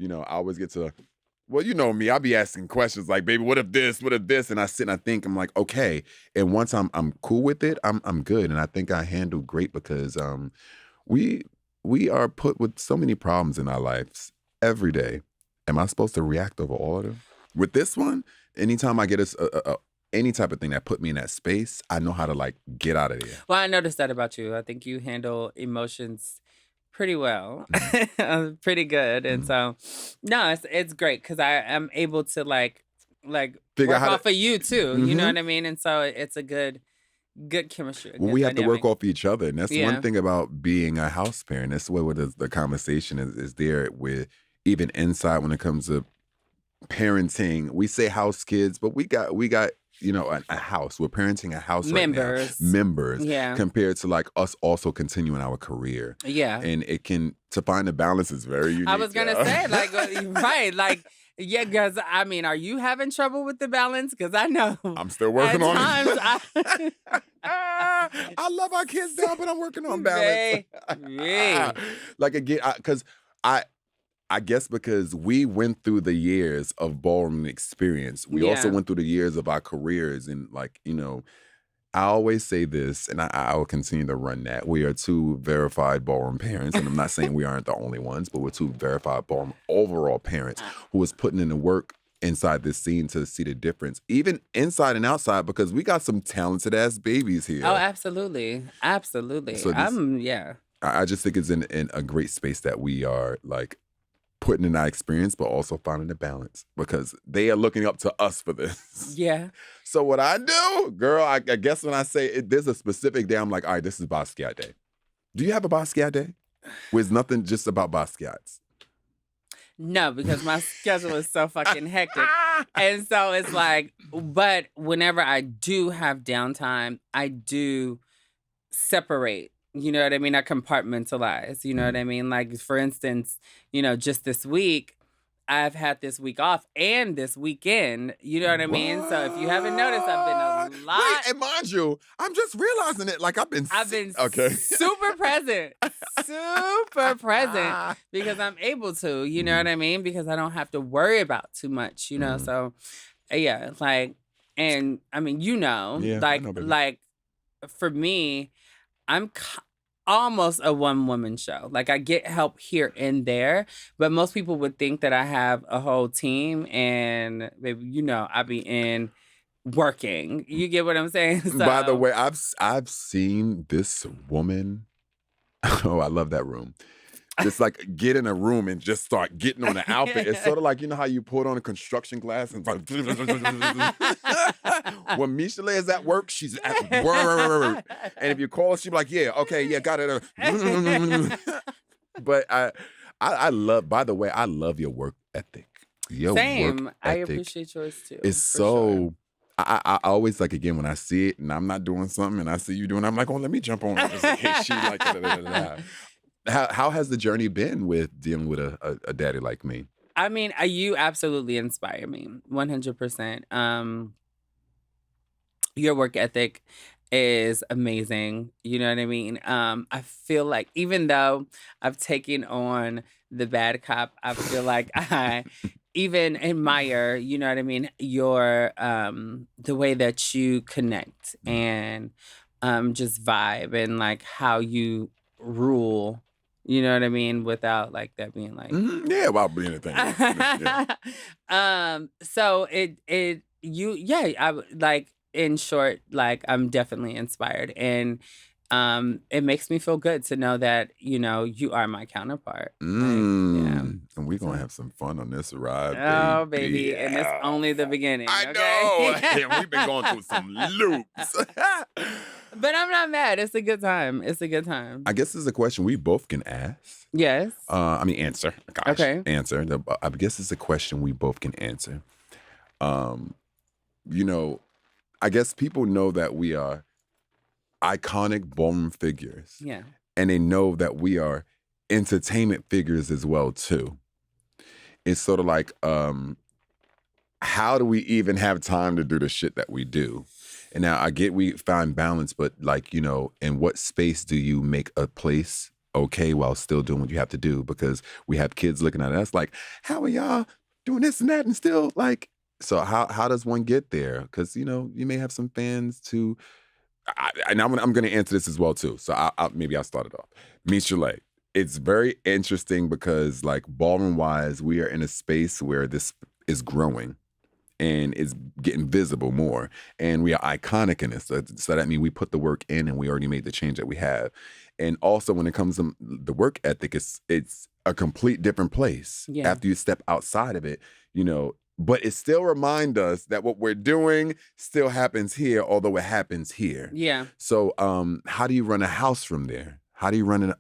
I always get to, well, you know me, I'll be asking questions like, baby, what if this, and I sit and I think, I'm like, okay. And once I'm cool with it, I'm good. And I think I handle great, because we are put with so many problems in our lives every day. Am I supposed to react over all of them? With this one, anytime I get any type of thing that put me in that space, I know how to like get out of there. Well, I noticed that about you. I think you handle emotions pretty well, pretty good, and so no, it's great because I am able to like Figure work out how off of you too. You know Mhm. what I mean? And so it's a good chemistry. Well, good we have to work dynamic. off each other. And that's Yeah. one thing about being a house parent. That's where the conversation is there with even inside when it comes to parenting. We say house kids, but we got a house. We're parenting a house Members. right now. Members. Yeah. Compared to like us also continuing our career. Yeah. And to find the balance is very unique. I was gonna say, like, right, like, yeah, because I mean, are you having trouble with the balance? Because I know I'm still working at on times it. I love our kids down, but I'm working on balance. Like again, because I guess because we went through the years of ballroom experience, we also Yeah. went through the years of our careers, and like I always say this, and I will continue to run that. We are two verified ballroom parents, and I'm not saying we aren't the only ones, but we're two verified ballroom overall parents who is putting in the work inside this scene to see the difference, even inside and outside, because we got some talented ass babies here. Oh, absolutely, absolutely. So yeah. I just think it's in a great space that we are like putting in our experience, but also finding the balance, because they are looking up to us for this. Yeah. So what I do, girl, I guess when I say there's a specific day, I'm like, all right, this is Basquiat Day. Do you have a Basquiat Day? Where it's nothing just about Basquiats? No, because my schedule is so fucking hectic. And so it's like, but whenever I do have downtime, I do separate. You know what I mean? I compartmentalize. You know what I mean? Like, for instance, just this week, I've had this week off and this weekend. You know what I mean? So if you haven't noticed, I've been a lot. Wait, and mind you, I'm just realizing it. Like I've been okay. super present. Super present. Because I'm able to, you know what I mean? Because I don't have to worry about too much, So yeah, like, and I mean, Yeah, I know, baby. like for me, I'm almost a one-woman show. Like, I get help here and there, but most people would think that I have a whole team, and baby, I be in working. You get what I'm saying? So, By the way, I've seen this woman. Oh, I love that room. Just like get in a room and just start getting on the outfit. It's sort of like, how you put on a construction glass and like, when Shalae is at work, she's at work. And if you call her, she'll be like, yeah, okay, yeah, got it. But I love, by the way, I love your work ethic. Your same. work I ethic appreciate yours too. It's so... Sure. I always like, again, when I see it and I'm not doing something and I see you doing, I'm like, oh, let me jump on it just in case she like it. How has the journey been with dealing with a daddy like me? I mean, you absolutely inspire me, 100%. Your work ethic is amazing. You know what I mean? I feel like even though I've taken on the bad cop, I feel like I even admire, you know what I mean, your the way that you connect and just vibe and like how you rule You know what I mean? Without like that being like Yeah, without being a thing. Yeah. So I like in short, like I'm definitely inspired, and it makes me feel good to know that you are my counterpart. Like, yeah. And we're gonna have some fun on this ride, Oh, baby. baby. And it's only the beginning. I okay? know. And we've been going through some loops. But I'm not mad. It's a good time. It's a good time. I guess this is a question we both can ask. Yes. Answer. Gosh, okay. Answer. I guess it's a question we both can answer. I guess people know that we are iconic ballroom figures. Yeah. And they know that we are entertainment figures as well, too. It's sort of like, how do we even have time to do the shit that we do? And now I get we find balance, but like, in what space do you make a place okay while still doing what you have to do? Because we have kids looking at us like, how are y'all doing this and that and still like, so how does one get there? Because, you may have some fans too. And I'm going to answer this as well too. So maybe I'll start it off. Miss Shalae. It's very interesting because like ballroom wise, we are in a space where this is growing and is getting visible more. And we are iconic in this. So that means we put the work in and we already made the change that we have. And also when it comes to the work ethic, it's a complete different place. Yeah. After you step outside of it, but it still reminds us that what we're doing still happens here, although it happens here. Yeah. So how do you run a house from there? How do you run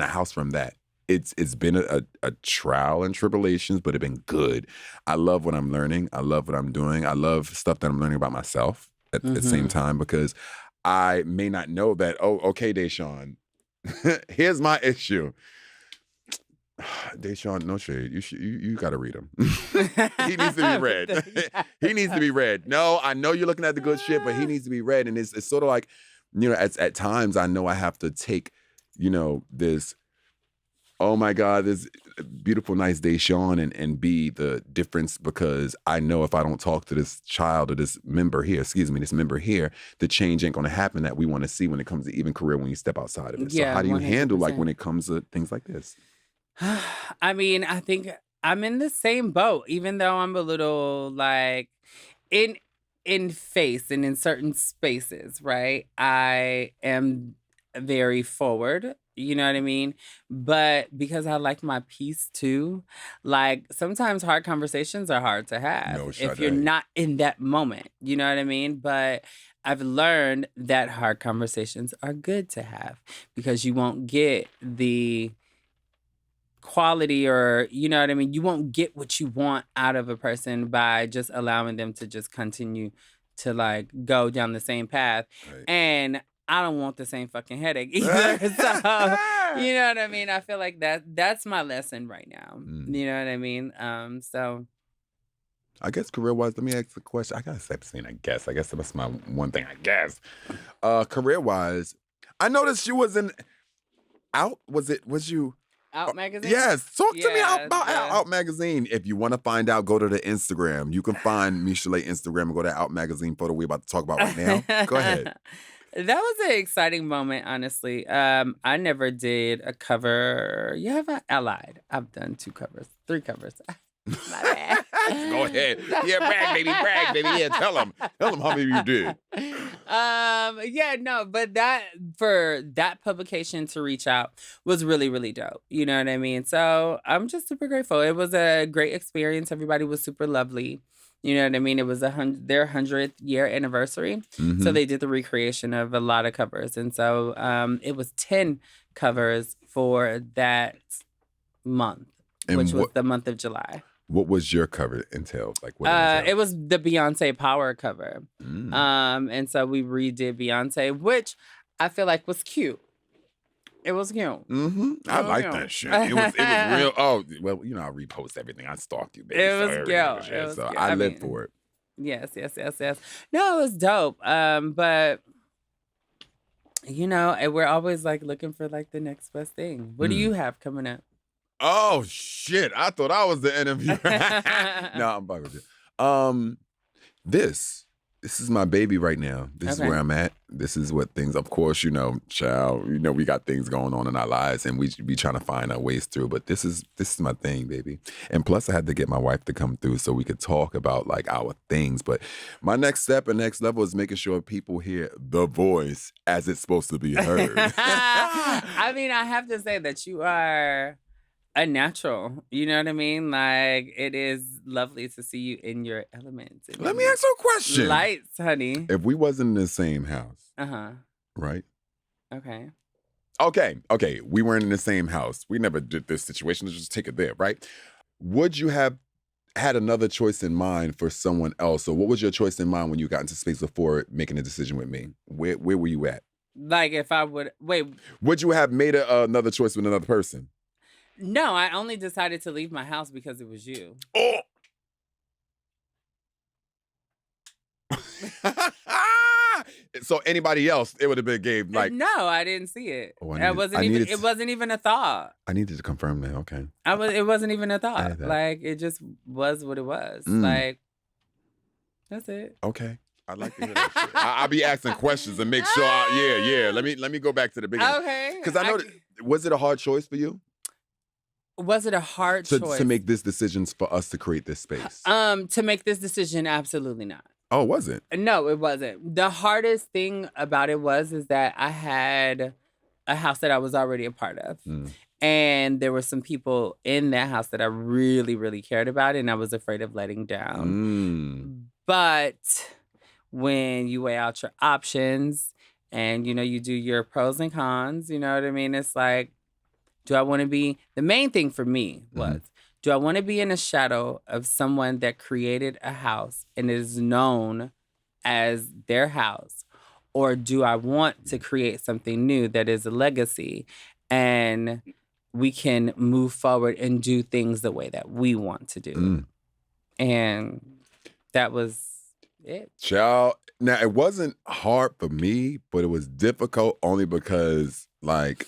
a house from that? It's been a trial and tribulations, but it's been good. I love what I'm learning. I love what I'm doing. I love stuff that I'm learning about myself at the same time because I may not know that, okay, Dashaun, here's my issue. Dashaun, no shade. You got to read him. He needs to be read. He needs to be read. No, I know you're looking at the good shit, but he needs to be read. And it's sort of like, at times I know I have to take, this, oh my God, this beautiful, nice Dashaun and be the difference because I know if I don't talk to this child or this member here, the change ain't going to happen that we want to see when it comes to even career when you step outside of it. Yeah, so how do you 100%. handle like when it comes to things like this? I mean, I think I'm in the same boat, even though I'm a little like in face and in certain spaces, right? I am very forward, you know what I mean? But because I like my peace too, like sometimes hard conversations are hard to have No, if you're Sadè. not in that moment, you know what I mean? But I've learned that hard conversations are good to have because you won't get the quality or you know what I mean, you won't get what you want out of a person by just allowing them to just continue to like go down the same path. Right. And I don't want the same fucking headache either. So you know what I mean? I feel like that's my lesson right now. You know what I mean? So I guess career-wise, let me ask the question. I gotta stop saying I guess. I guess that's my one thing, I guess. Career-wise, I noticed you was in Out. Was you Out magazine? Yes. Talk to me about yeah. Out magazine. If you want to find out, go to the Instagram. You can find Miss Shalae Instagram and go to Out magazine photo we're about to talk about right now. Go ahead. That was an exciting moment, honestly. I never did a cover. Yeah, I lied. I've done 3 covers. My bad. Go ahead. Yeah, brag, baby. Yeah, tell them how many you did. But for that publication to reach out was really, really dope. You know what I mean? So I'm just super grateful. It was a great experience. Everybody was super lovely. You know what I mean? It was their 100th year anniversary. Mm-hmm. So they did the recreation of a lot of covers. And so it was 10 covers for that month, which was the month of July. What was your cover entail? Like what it was the Beyoncé Power cover. And so we redid Beyoncé, which I feel like was cute. It was cute. Mm-hmm. I like that shit. It was real. Oh, well, I repost everything. I stalked you, baby. It was cute. I live for it. Yes. No, it was dope. But we're always like looking for like the next best thing. What do you have coming up? Oh shit! I thought I was the interviewer. No, I'm bugging you. This this is my baby right now. This is where I'm at. This is what things, of course, child, we got things going on in our lives and we be trying to find our ways through. But this is my thing, baby. And plus I had to get my wife to come through so we could talk about like our things. But my next step and next level is making sure people hear the voice as it's supposed to be heard. I mean, I have to say that you are a natural, you know what I mean? Like, it is lovely to see you in your elements. Let me ask you a question. Lights, honey. If we wasn't in the same house, right? Okay. We weren't in the same house. We never did this situation. Let's just take it there, right? Would you have had another choice in mind for someone else? Or what was your choice in mind when you got into space before making a decision with me? Where were you at? Like, if I would... Wait. Would you have made another choice with another person? No, I only decided to leave my house because it was you. Oh! So anybody else, it would have been Gabe. Like, no, I didn't see it. It wasn't even a thought. I needed to confirm that. Okay. It wasn't even a thought. Like, it just was what it was. Like, that's it. Okay. I'd like to hear that shit. I'll be asking questions and make sure. Yeah. Let me go back to the beginning. Okay. Because I know. Was it a hard choice for you? Was it a hard choice? To make this decision for us to create this space? To make this decision, absolutely not. Oh, was it? No, it wasn't. The hardest thing about it is that I had a house that I was already a part of. And there were some people in that house that I really, really cared about, and I was afraid of letting down. But when you weigh out your options and, you do your pros and cons, you know what I mean? It's like, do I want to be... The main thing for me was, do I want to be in a shadow of someone that created a house and is known as their house? Or do I want to create something new that is a legacy and we can move forward and do things the way that we want to do? And that was it. Child, now it wasn't hard for me, but it was difficult only because, like,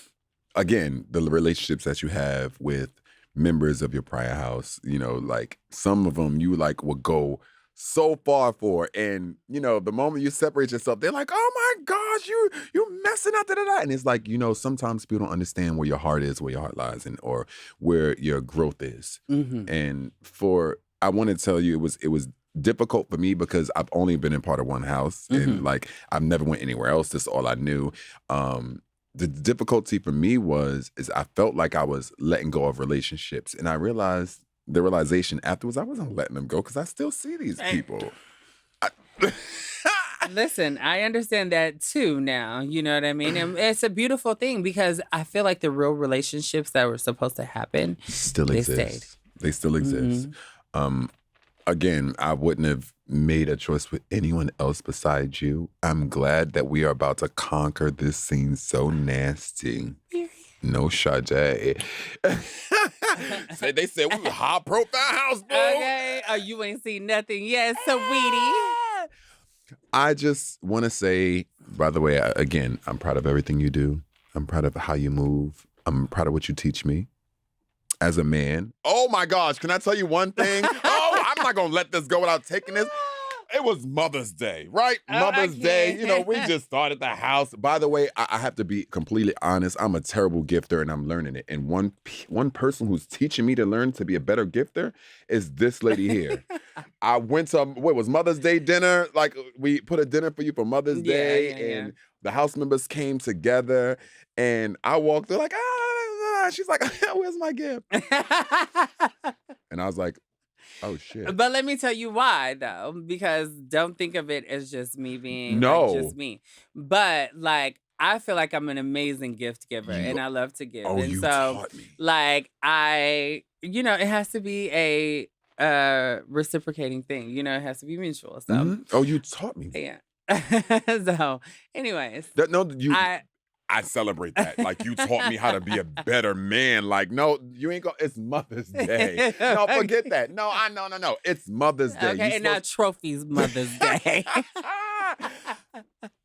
again, the relationships that you have with members of your prior house, like some of them you like will go so far for, and the moment you separate yourself, they're like, oh my gosh, you messing up, and it's like, sometimes people don't understand where your heart is, where your heart lies, or where your growth is. And I want to tell you, it was difficult for me because I've only been in part of one house, and like I've never went anywhere else. That's all I knew. The difficulty for me is I felt like I was letting go of relationships, and I realized the realization afterwards I wasn't letting them go because I still see these people. Listen, I understand that too now. You know what I mean? And it's a beautiful thing because I feel like the real relationships that were supposed to happen still exist. They still exist. Again, I wouldn't have made a choice with anyone else besides you. I'm glad that we are about to conquer this scene so nasty. No, Sadè. They said we was high profile house, boy. Okay. Oh, you ain't seen nothing yet, sweetie. I just want to say, by the way, again, I'm proud of everything you do. I'm proud of how you move. I'm proud of what you teach me as a man. Oh my gosh, can I tell you one thing? I'm not going to let this go without taking this. It was Mother's Day, right? Mother's Day. We just started the house. By the way, I have to be completely honest. I'm a terrible gifter and I'm learning it. And one person who's teaching me to learn to be a better gifter is this lady here. I went to, Mother's Day dinner? Like, we put a dinner for you for Mother's Day. And the house members came together and I walked through like, she's like, where's my gift? And I was like, oh, shit. But let me tell you why, though, because don't think of it as just me being like, just me. But, like, I feel like I'm an amazing gift giver, and I love to give. And you so, taught me. Like, it has to be a reciprocating thing. It has to be mutual. So. Oh, you taught me. Yeah. So, anyways. I celebrate that. Like, you taught me how to be a better man. Like, no, you ain't it's Mother's Day. No, forget that. No, no. It's Mother's Day. Okay, and now trophies Mother's Day.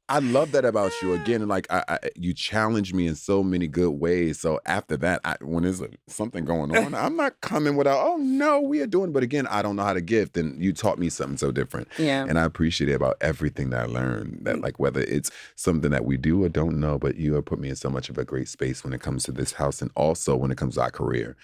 I love that about you. Again, like you challenge me in so many good ways. So after that, when there's something going on, I'm not coming without, oh no, we are doing. But again, I don't know how to gift, and you taught me something so different. Yeah. And I appreciate it about everything that I learned. That like whether it's something that we do or don't know, but you have put me in so much of a great space when it comes to this house, and also when it comes to our career,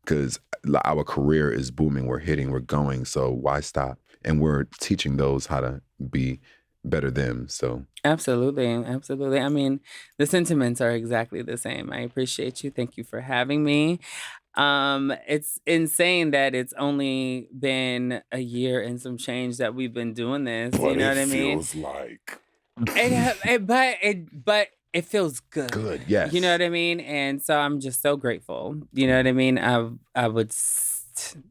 because our career is booming. We're hitting. We're going. So why stop? And we're teaching those how to be better them. So absolutely. I mean, the sentiments are exactly the same. I appreciate you. Thank you for having me. It's insane that it's only been a year and some change that we've been doing this. But you know what I it mean? feels like But it feels good. Good, yes. You know what I mean? And so I'm just so grateful. You know what I mean?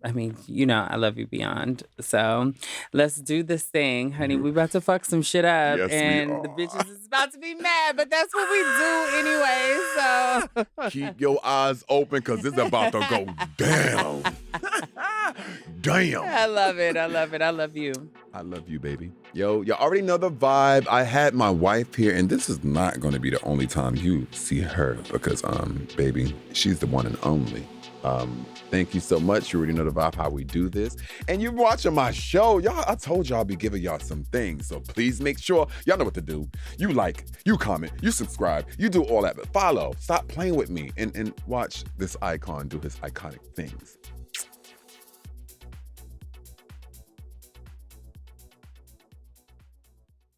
I mean, you know, I love you beyond. So let's do this thing, honey. We about to fuck some shit up. Yes, we and are. the bitches is about to be mad, but that's what we do anyway. So Keep your eyes open because it's about to go down. Damn. I love it. I love it. I love you. I love you, baby. Yo, you already know the vibe. I had my wife here, and this is not going to be the only time you see her because, baby, she's the one and only. Thank you so much. You already know the vibe, how we do this. And you're watching my show. Y'all, I told y'all I'll be giving y'all some things. So please make sure y'all know what to do. You like, you comment, you subscribe, you do all that. But follow, stop playing with me and watch this icon do his iconic things.